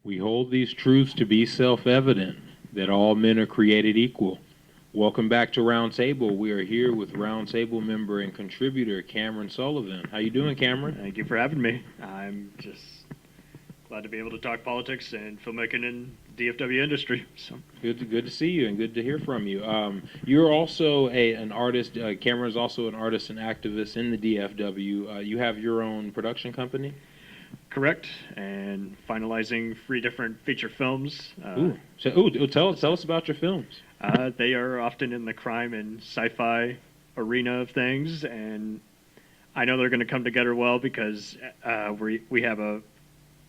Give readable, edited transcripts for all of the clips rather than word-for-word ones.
We hold these truths to be self-evident, that all men are created equal. Welcome back to Roundtable. We are here with Roundtable member and contributor Cameron Sullivan. How you doing, Cameron? Thank you for having me. I'm just glad to be able to talk politics and filmmaking in the DFW industry. So good to see you and good to hear from you. You're also an artist. Cameron's also an artist and activist in the DFW. You have your own production company? correct, and finalizing 3 different feature films. Tell us about your films. They are often in the crime and sci-fi arena of things, and I know they're going to come together well because we have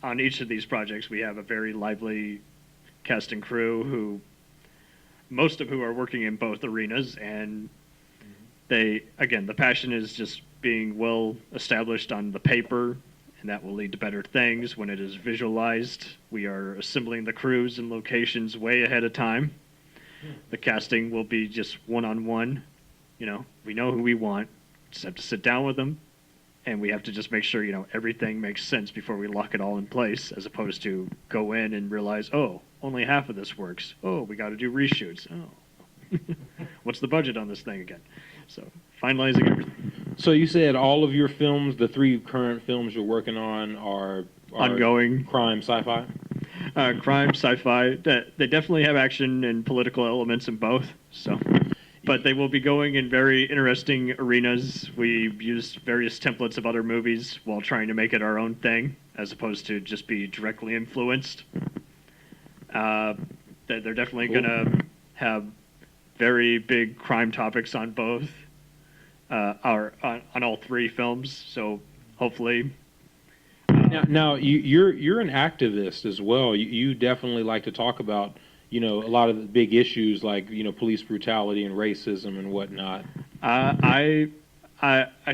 on each of these projects we have a very lively cast and crew most of who are working in both arenas, and the passion is just being well established on the paper, and that will lead to better things when it is visualized. We are assembling the crews and locations way ahead of time. The casting will be just one-on-one. We know who we want. Just have to sit down with them, and we have to just make sure, everything makes sense before we lock it all in place, as opposed to go in and realize, oh, only half of this works. Oh, we got to do reshoots. Oh, what's the budget on this thing again? So finalizing everything. So you said all of your films, the 3 current films you're working on, are ongoing crime, sci-fi? Crime, sci-fi. They definitely have action and political elements in both. So, but they will be going in very interesting arenas. We used various templates of other movies while trying to make it our own thing, as opposed to just be directly influenced. They're definitely going to have very big crime topics on both, on all 3 films. So hopefully. Now you're an activist as well. You definitely like to talk about a lot of the big issues like police brutality and racism and whatnot. I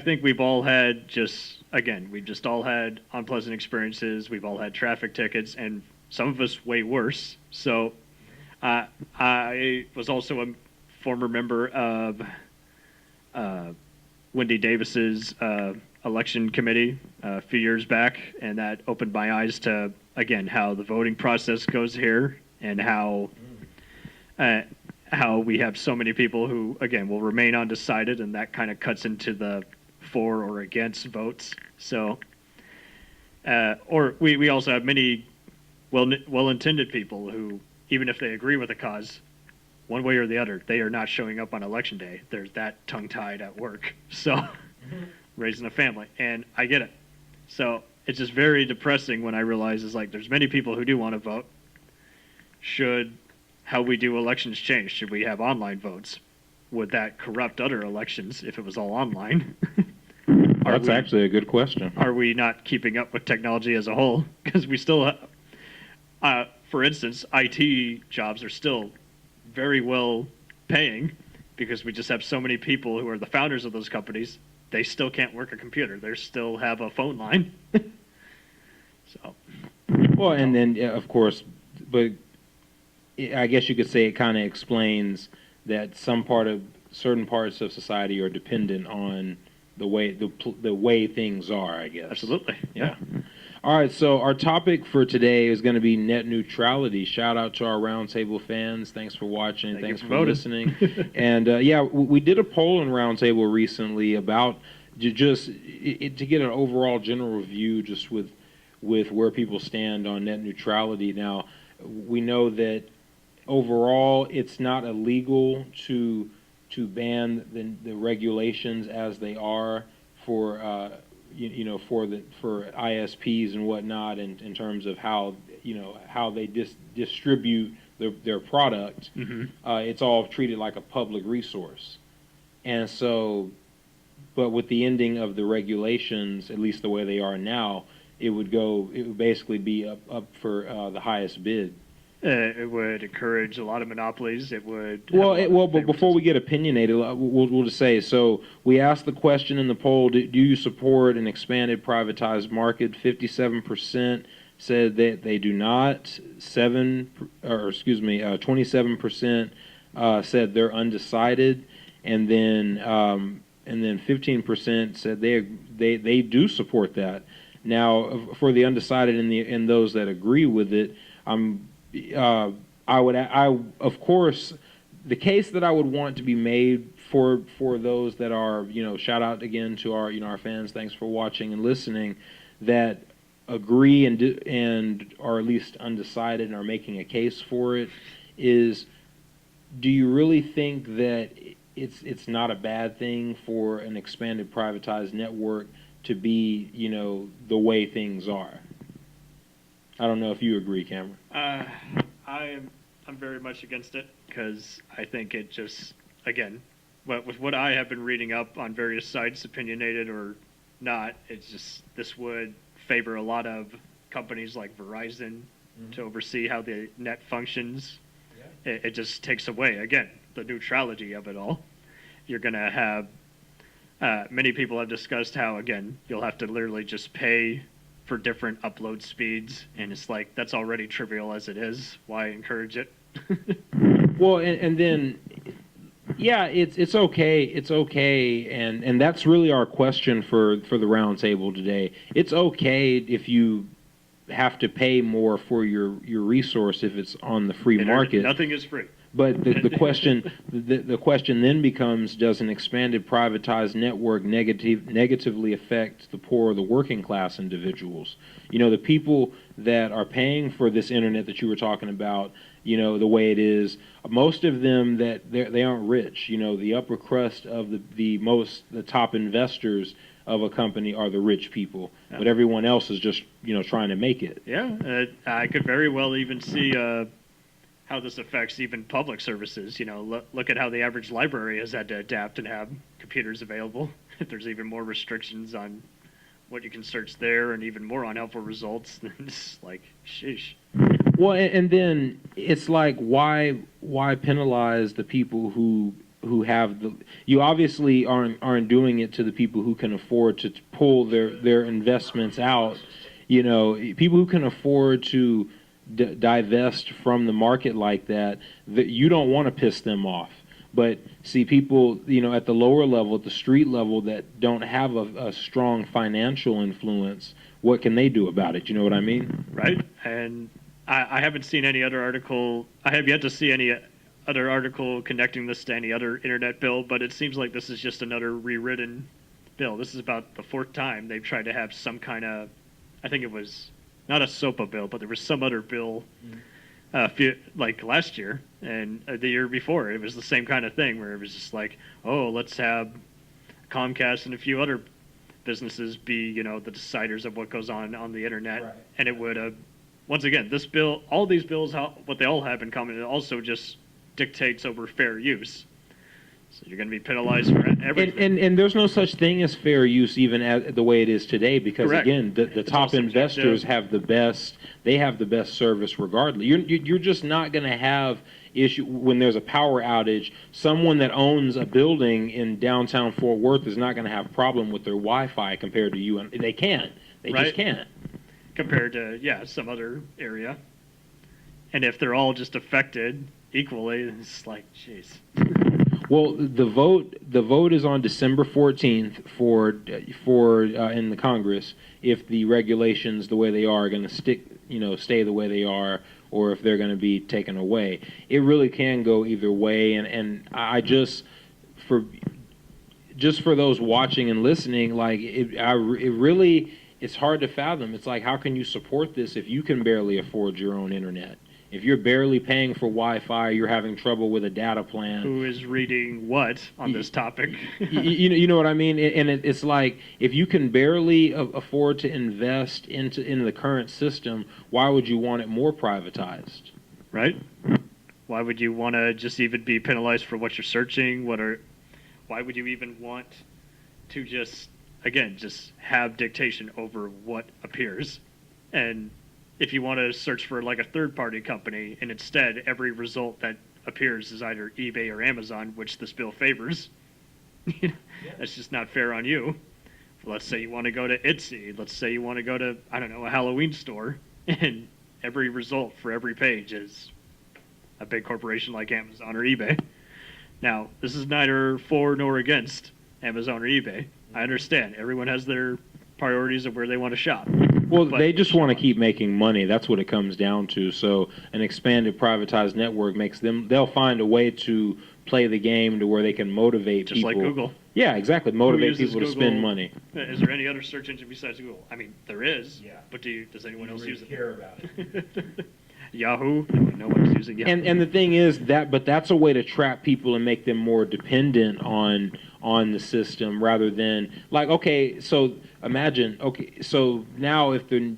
think we've all had we've just all had unpleasant experiences. We've all had traffic tickets, and some of us way worse. So I was also a former member of Wendy Davis's election committee a few years back, and that opened my eyes to, again, how the voting process goes here, and how we have so many people who, again, will remain undecided, and that kind of cuts into the for or against votes. So, or we also have many well-intended people who, even if they agree with the cause, one way or the other, they are not showing up on election day. They're that tongue-tied at work. So, raising a family, and I get it. So it's just very depressing when I realize there's many people who do want to vote. Should how we do elections change? Should we have online votes? Would that corrupt other elections if it was all online? That's actually a good question. Are we not keeping up with technology as a whole? Because we still have, for instance, IT jobs are still very well paying because we just have so many people who are the founders of those companies. They still can't work a computer. They still have a phone line. So, well, and then of course, but I guess you could say it kind of explains that certain parts of society are dependent on the way things are, I guess. Absolutely. Yeah. All right, so our topic for today is going to be net neutrality. Shout out to our Roundtable fans. Thanks for watching. Thanks for listening. And we did a poll on Roundtable recently about to get an overall general view just with where people stand on net neutrality. Now, we know that overall it's not illegal to ban the regulations as they are for for ISPs and whatnot in terms of how they distribute their product. Mm-hmm. It's all treated like a public resource, and so, but with the ending of the regulations, at least the way they are now, it would basically be up for the highest bid. It would encourage a lot of monopolies. It would. But before we get opinionated, we'll just say, so we asked the question in the poll, do you support an expanded privatized market? 57% said that they do not. 27% said they're undecided, and then 15% said they do support that. Now, for the undecided and those that agree with it, Of course, the case that I would want to be made for those that are, shout out again to our, our fans. Thanks for watching and listening. That agree and are at least undecided and are making a case for it is, do you really think that it's not a bad thing for an expanded privatized network to be, the way things are? I don't know if you agree, Cameron. I'm very much against it because I think it just, again, with what I have been reading up on various sites, opinionated or not, it's just this would favor a lot of companies like Verizon to oversee how the net functions. Yeah. It just takes away, again, the neutrality of it all. You're going to have, many people have discussed how, again, you'll have to literally just pay for different upload speeds, and it's like, that's already trivial as it is. Why encourage it? Well, and then, yeah, it's okay, and that's really our question for the roundtable today. It's okay if you have to pay more for your resource if it's on the free market. Nothing is free. But the question then becomes: does an expanded privatized network negatively affect the poor or the working class individuals? The people that are paying for this internet that you were talking about. The way it is. Most of them they aren't rich. The upper crust of the top investors of a company are the rich people, but everyone else is just trying to make it. Yeah, I could very well even see how this affects even public services. Look at how the average library has had to adapt and have computers available. There's even more restrictions on what you can search there, and even more unhelpful results. It's like, sheesh. Well, and then it's like, why penalize the people who have the? You obviously aren't doing it to the people who can afford to pull their investments out. People who can afford to divest from the market like that you don't want to piss them off. But see, people, at the lower level, at the street level, that don't have a strong financial influence, what can they do about it? You know what I mean? Right. And I haven't seen any other article. I have yet to see any other article connecting this to any other internet bill, but it seems like this is just another rewritten bill. This is about the fourth time they've tried to have some kind of, I think it was not a SOPA bill, but there was some other bill like last year and the year before. It was the same kind of thing where it was just like, oh, let's have Comcast and a few other businesses be, the deciders of what goes on the internet. Right. And it would, once again, this bill, all these bills, what they all have in common, it also just dictates over fair use. So you're going to be penalized for everything. And there's no such thing as fair use even at the way it is today, because correct. Again, the top investors have the best. They have the best service regardless. You're just not going to have issue when there's a power outage. Someone that owns a building in downtown Fort Worth is not going to have a problem with their Wi-Fi compared to you. And they can't. They right. just can't. Compared to some other area. And if they're all just affected equally, it's like, jeez. Well, the vote is on December 14th for in the Congress if the regulations the way they are going to stay the way they are, or if they're going to be taken away. It really can go either way, and I just for those watching and listening, like it's hard to fathom. It's like, how can you support this if you can barely afford your own internet? If you're barely paying for Wi-Fi, you're having trouble with a data plan. Who is reading what on this topic? you know what I mean? And it's like, if you can barely afford to invest into the current system, why would you want it more privatized? Right? Why would you want to just even be penalized for what you're searching? Why would you even want to just have dictation over what appears? And if you want to search for like a third-party company, and instead every result that appears is either eBay or Amazon, which this bill favors, that's just not fair on you. Let's say you want to go to Etsy. Let's say you want to go to, I don't know, a Halloween store, and every result for every page is a big corporation like Amazon or eBay. Now, this is neither for nor against Amazon or eBay. I understand. Everyone has their priorities of where they want to shop. Well, they just want to keep making money. That's what it comes down to. So an expanded privatized network makes them, they'll find a way to play the game to where they can motivate just people. Just like Google. Yeah, exactly. Motivate people to spend money. Is there any other search engine besides Google? I mean, there is, but does anyone else use it? Care about it? Yahoo? No one's using Yahoo. And the thing is but that's a way to trap people and make them more dependent on the system rather than like, okay, so imagine, okay, so now if the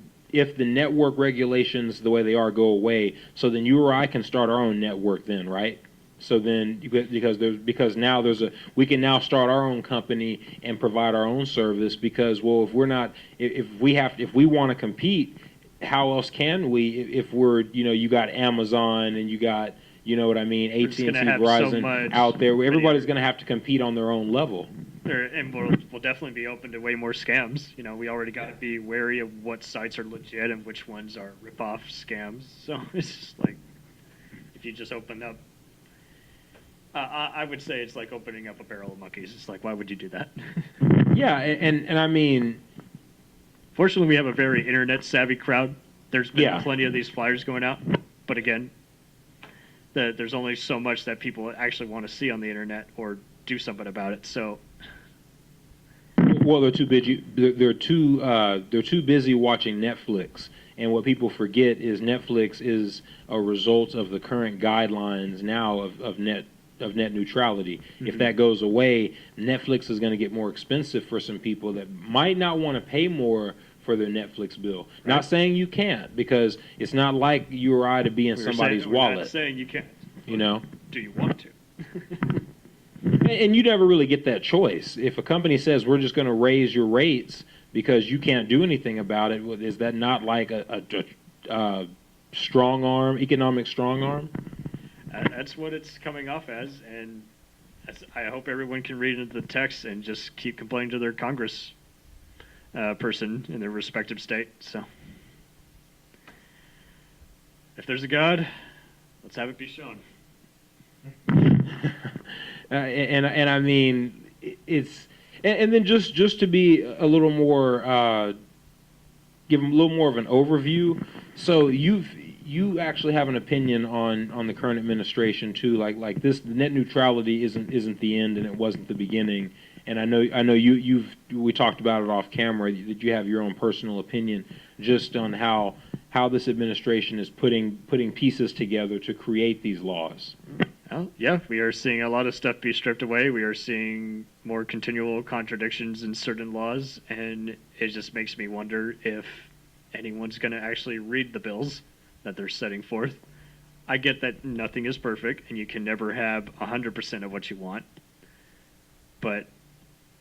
network regulations the way they are go away, so then you or I can start our own network then, right? So then because now we can now start our own company and provide our own service because, well, if we want to compete, how else can we if we're, you got Amazon and you got, you know what I mean, AT&T, Verizon out there. Everybody's going to have to compete on their own level. And we'll definitely be open to way more scams. We already got to be wary of what sites are legit and which ones are rip-off scams. So it's just like, if you just open up, I would say it's like opening up a barrel of monkeys. It's like, why would you do that? Yeah, and I mean, fortunately, we have a very internet-savvy crowd. There's been plenty of these flyers going out. But again, there's only so much that people actually want to see on the internet or do something about it. So, well, they're too busy. They're too busy watching Netflix. And what people forget is Netflix is a result of the current guidelines now of net neutrality. Mm-hmm. If that goes away, Netflix is going to get more expensive for some people that might not want to pay more for their Netflix bill. Right. Not saying you can't, because it's not like you or I to be in somebody's wallet. We're not saying you can't. Do you want to? And you never really get that choice. If a company says we're just going to raise your rates because you can't do anything about it, is that not like a strong arm, economic strong arm? That's what it's coming off as, and I hope everyone can read into the text and just keep complaining to their Congress person in their respective state. So, if there's a God, let's have it be shown. And I mean, it's and then just to be a little more, give them a little more of an overview. So you actually have an opinion on the current administration too, like this net neutrality isn't the end and it wasn't the beginning. And I know we talked about it off camera that you have your own personal opinion just on how this administration is putting pieces together to create these laws. Well, yeah, we are seeing a lot of stuff be stripped away. We are seeing more continual contradictions in certain laws, and it just makes me wonder if anyone's going to actually read the bills that they're setting forth. I get that nothing is perfect, and you can never have 100% of what you want. But,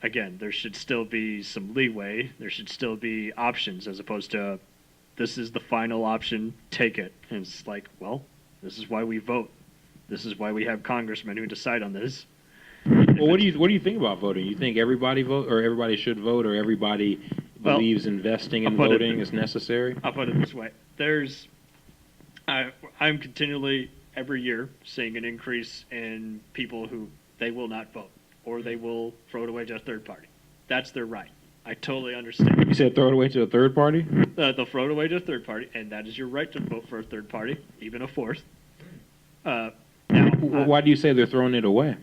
again, there should still be some leeway. There should still be options as opposed to, this is the final option, take it. And it's like, well, this is why we vote. This is why we have congressmen who decide on this. Well, what do you think about voting? You think everybody vote, or everybody should vote, or everybody believes investing in voting is necessary? I'll put it this way: I'm continually every year seeing an increase in people who they will not vote, or they will throw it away to a third party. That's their right. I totally understand. You said throw it away to a third party? They'll throw it away to a third party, and that is your right to vote for a third party, even a fourth. Why do you say they're throwing it away?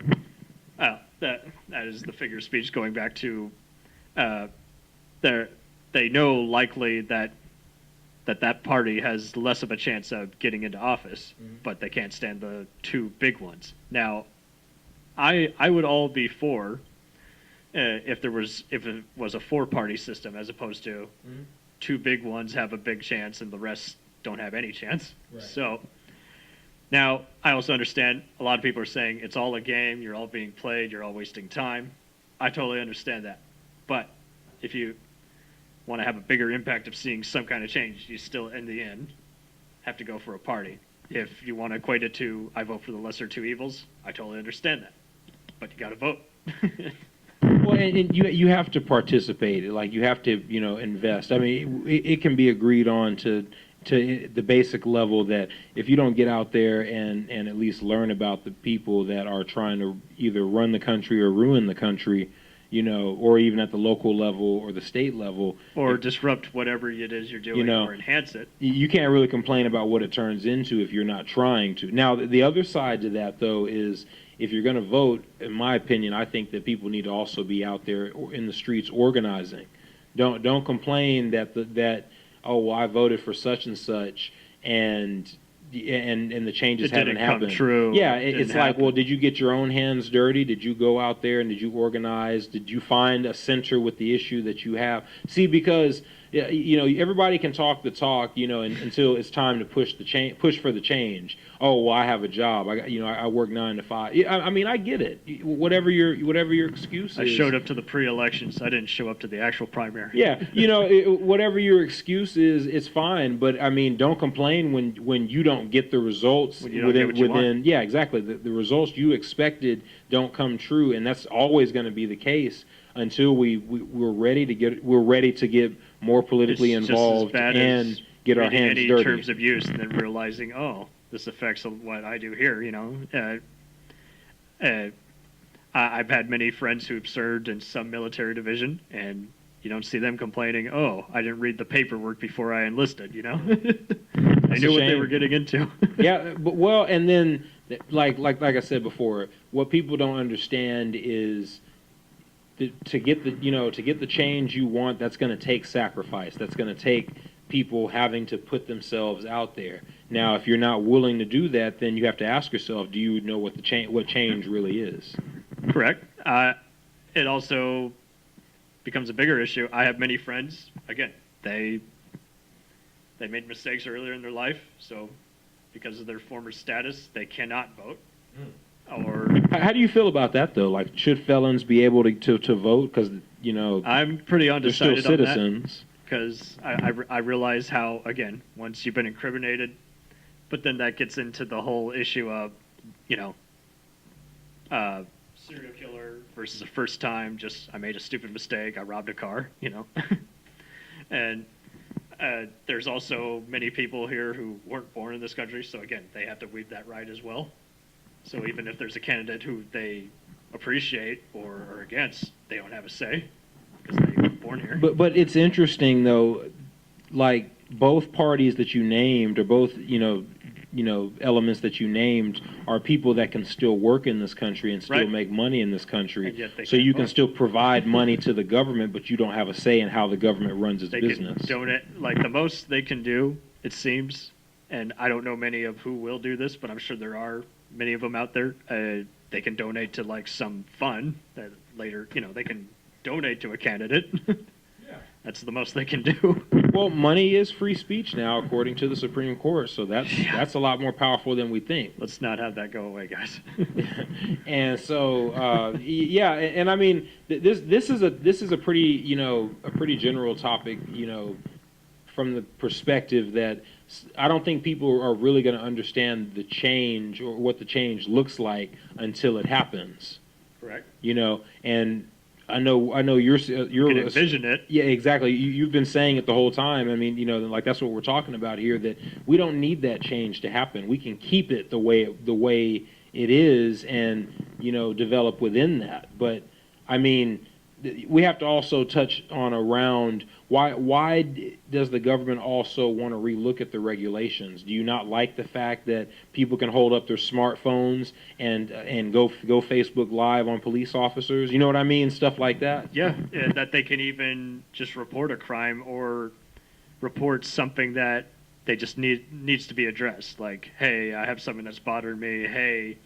That is the figure of speech going back to they know likely that party has less of a chance of getting into office, but they can't stand the two big ones. Now, I would all be for if it was a four-party system as opposed to two big ones have a big chance and the rest don't have any chance. Right. So. Now, I also understand a lot of people are saying it's all a game, you're all being played, you're all wasting time. I totally understand that. But if you want to have a bigger impact of seeing some kind of change, you still, in the end, have to go for a party. If you want to equate it to, I vote for the lesser two evils, I totally understand that. But you got to vote. Well, and you have to participate. Like, you have to, invest. I mean, it can be agreed on to the basic level that if you don't get out there and at least learn about the people that are trying to either run the country or ruin the country, or even at the local level or the state level. Or disrupt whatever it is you're doing, or enhance it. You can't really complain about what it turns into if you're not trying to. Now, the other side to that, though, is if you're going to vote, in my opinion, I think that people need to also be out there in the streets organizing. Don't complain that oh, well, I voted for such and such, and the changes haven't happened. True. Yeah, it's like, well, did you get your own hands dirty? Did you go out there and did you organize? Did you find a center with the issue that you have? See, because everybody can talk the talk, until it's time to push for the change. Oh, well, I have a job. I work 9 to 5. I mean, I get it. Whatever your excuse is. I showed up to the pre-elections. I didn't show up to the actual primary. Yeah, whatever your excuse is, it's fine. But I mean, don't complain when you don't get the results within. Yeah, exactly. The results you expected don't come true, and that's always going to be the case until we're ready to get more politically involved and get our hands dirty. Any terms of use, and then realizing, oh, this affects what I do here. I've had many friends who've served in some military division, and you don't see them complaining, oh, I didn't read the paperwork before I enlisted. They knew what they were getting into. Yeah, but and then like I said before, what people don't understand is to get the change you want, that's going to take sacrifice. That's going to take people having to put themselves out there. Now, if you're not willing to do that, then you have to ask yourself, do you know what change really is? Correct. It also becomes a bigger issue. I have many friends, again, they made mistakes earlier in their life, so because of their former status, they cannot vote. Or how do you feel about that, though? Like, should felons be able to vote? Because I'm pretty undecided they're still citizens. Because I realize how, again, once you've been incriminated, but then that gets into the whole issue of serial killer versus a first time. Just I made a stupid mistake. I robbed a car. And there's also many people here who weren't born in this country, so again, they have to weave that right as well. So even if there's a candidate who they appreciate or are against, they don't have a say because they were born here. But it's interesting though, like both parties that you named, or both elements that you named, are people that can still work in this country and still make money in this country. So you can still provide money to the government, but you don't have a say in how the government runs its business. They can donate, like the most they can do, it seems, and I don't know many of who will do this, but I'm sure there are many of them out there. They can donate to like some fund that later, they can donate to a candidate. Yeah. That's the most they can do. Well, money is free speech now, according to the Supreme Court, so that's a lot more powerful than we think. Let's not have that go away, guys. And so, and I mean, this is a pretty general topic, from the perspective that I don't think people are really going to understand the change or what the change looks like until it happens. Correct. And I know you're can envision it. Yeah, exactly. You've been saying it the whole time. I mean, like that's what we're talking about here. That we don't need that change to happen. We can keep it the way it is, and develop within that. But I mean, we have to also touch on around why does the government also want to relook at the regulations? Do you not like the fact that people can hold up their smartphones and go Facebook Live on police officers? You know what I mean? Stuff like that. Yeah, that they can even just report a crime or report something that they just needs to be addressed. Like, hey, I have something that's bothering me. Hey,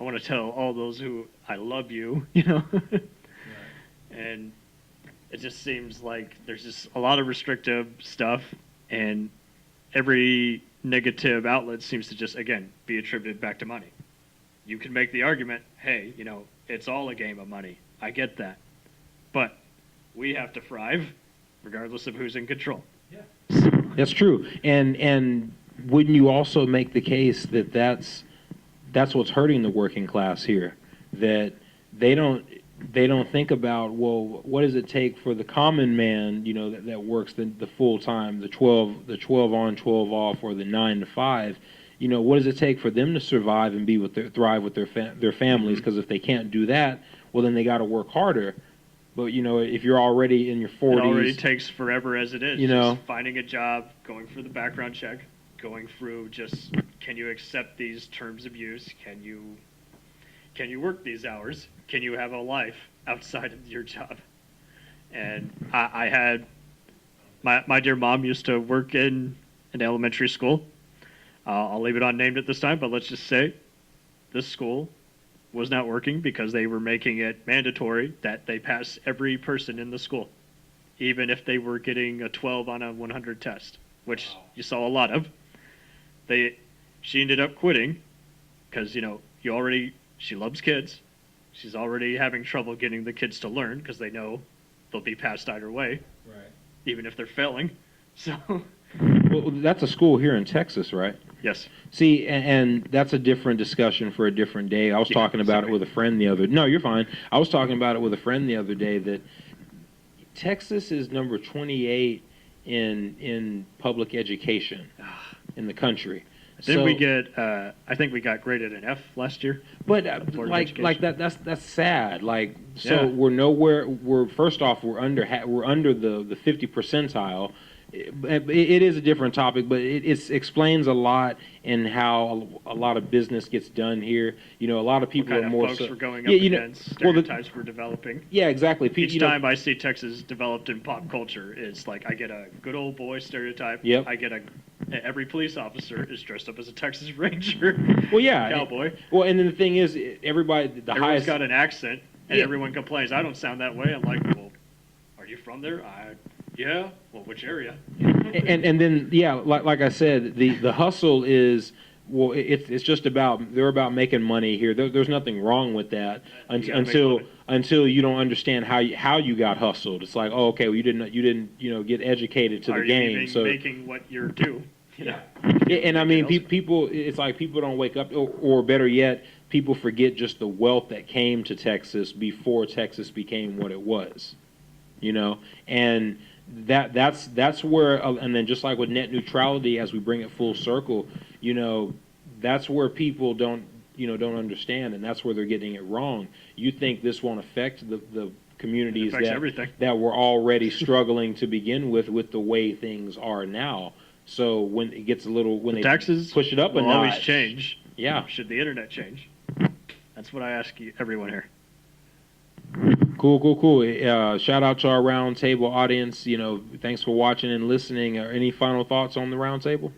I want to tell all those who I love you. Right. And it just seems like there's just a lot of restrictive stuff, and every negative outlet seems to just, again, be attributed back to money. You can make the argument, hey, it's all a game of money. I get that. But we have to thrive regardless of who's in control. Yeah. That's true. And wouldn't you also make the case that that's what's hurting the working class here? That they don't think about, well, what does it take for the common man, that works the full time, the 12 on, 12 off, or the 9 to 5. What does it take for them to survive and thrive with their families? Because if they can't do that, well, then they got to work harder. But if you're already in your 40s, it already takes forever as it is. Just finding a job, going through the background check, going through just, can you accept these terms of use? Can you work these hours? Can you have a life outside of your job? And I had my dear mom used to work in an elementary school. I'll leave it unnamed at this time, but let's just say this school was not working because they were making it mandatory that they pass every person in the school, even if they were getting a 12 on a 100 test, which you saw a lot of. She ended up quitting because, she loves kids. She's already having trouble getting the kids to learn because they know they'll be passed either way, right, even if they're failing. So, well, that's a school here in Texas, right? Yes. See, and that's a different discussion for a different day. I was talking about it with a friend the other. No, you're fine. I was talking about it with a friend the other day that Texas is number 28 in public education in the country. I think we got graded an F last year. But like that's sad. We're nowhere. First off, we're under the 50 percentile. It is a different topic, but it explains a lot in how a lot of business gets done here. A lot of people are more. Folks we're going up against, stereotypes we're developing. Yeah, exactly. Each time I see Texas developed in pop culture, it's like I get a good old boy stereotype. Yep. I get every police officer is dressed up as a Texas Ranger. Well, yeah, cowboy. And then the thing is, everyone's highest got an accent, and everyone complains. I don't sound that way. I'm like, well, are you from there? Yeah. Well, which area? and then like I said, the hustle is it's just they're about making money here. There's nothing wrong with that until you don't understand how you got hustled. It's like, oh, okay, well, you didn't get educated to the game. Are you making what you're due? Yeah. And I mean, people. It's like people don't wake up, or better yet, people forget just the wealth that came to Texas before Texas became what it was. And that's where, and then just like with net neutrality, as we bring it full circle, that's where people don't understand, and that's where they're getting it wrong. You think this won't affect the communities that were already struggling to begin with the way things are now. So when it gets when taxes push it up a notch, will always change. Yeah. Should the internet change? That's what I ask everyone here. Cool. Shout out to our roundtable audience. Thanks for watching and listening. Any final thoughts on the roundtable?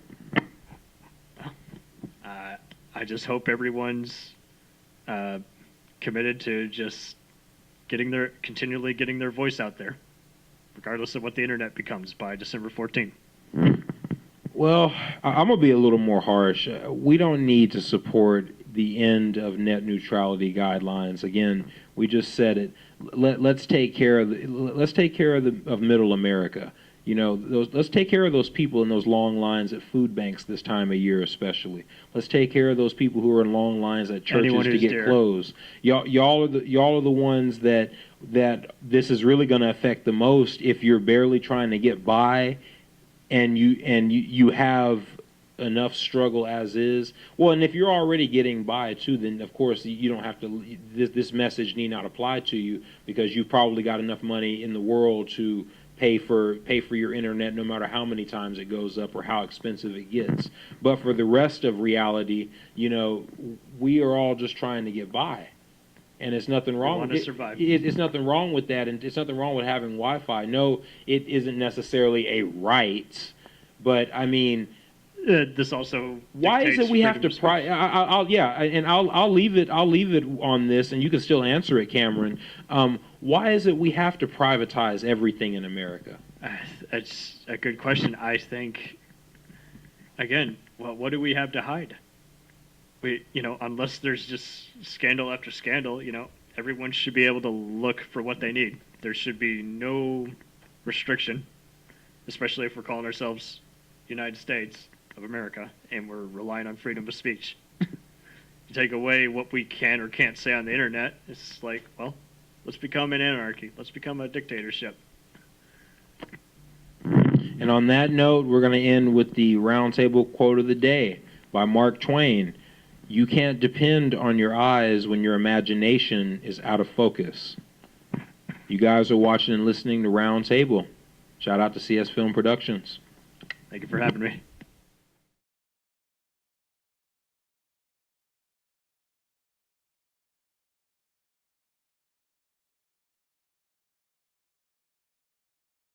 I just hope everyone's committed to just continually getting their voice out there, regardless of what the internet becomes by December 14th. Well, I'm going to be a little more harsh. We don't need to support the end of net neutrality guidelines. Again, we just said it. Let's take care of middle America. Let's take care of those people in those long lines at food banks this time of year, especially. Let's take care of those people who are in long lines at churches to get clothes. Y'all are the ones that this is really going to affect the most if you're barely trying to get by, and you have enough struggle as is. Well, and if you're already getting by too, then of course you don't have to. This message need not apply to you because you've probably got enough money in the world to pay for your internet, no matter how many times it goes up or how expensive it gets. But for the rest of reality, we are all just trying to get by, and it's nothing wrong. We want to survive. It's nothing wrong with that, and it's nothing wrong with having Wi-Fi. No, it isn't necessarily a right, but I mean. This also. Why is it we have to? I'll leave it on this, and you can still answer it, Cameron. Why is it we have to privatize everything in America? That's a good question. I think, again, what do we have to hide? Unless there's just scandal after scandal, everyone should be able to look for what they need. There should be no restriction, especially if we're calling ourselves United States of America and we're relying on freedom of speech. You take away what we can or can't say on the internet, it's like, well, let's become an anarchy. Let's become a dictatorship. And on that note, we're going to end with the roundtable quote of the day by Mark Twain. You can't depend on your eyes when your imagination is out of focus. You guys are watching and listening to Roundtable. Shout out to CS Film Productions. Thank you for having me.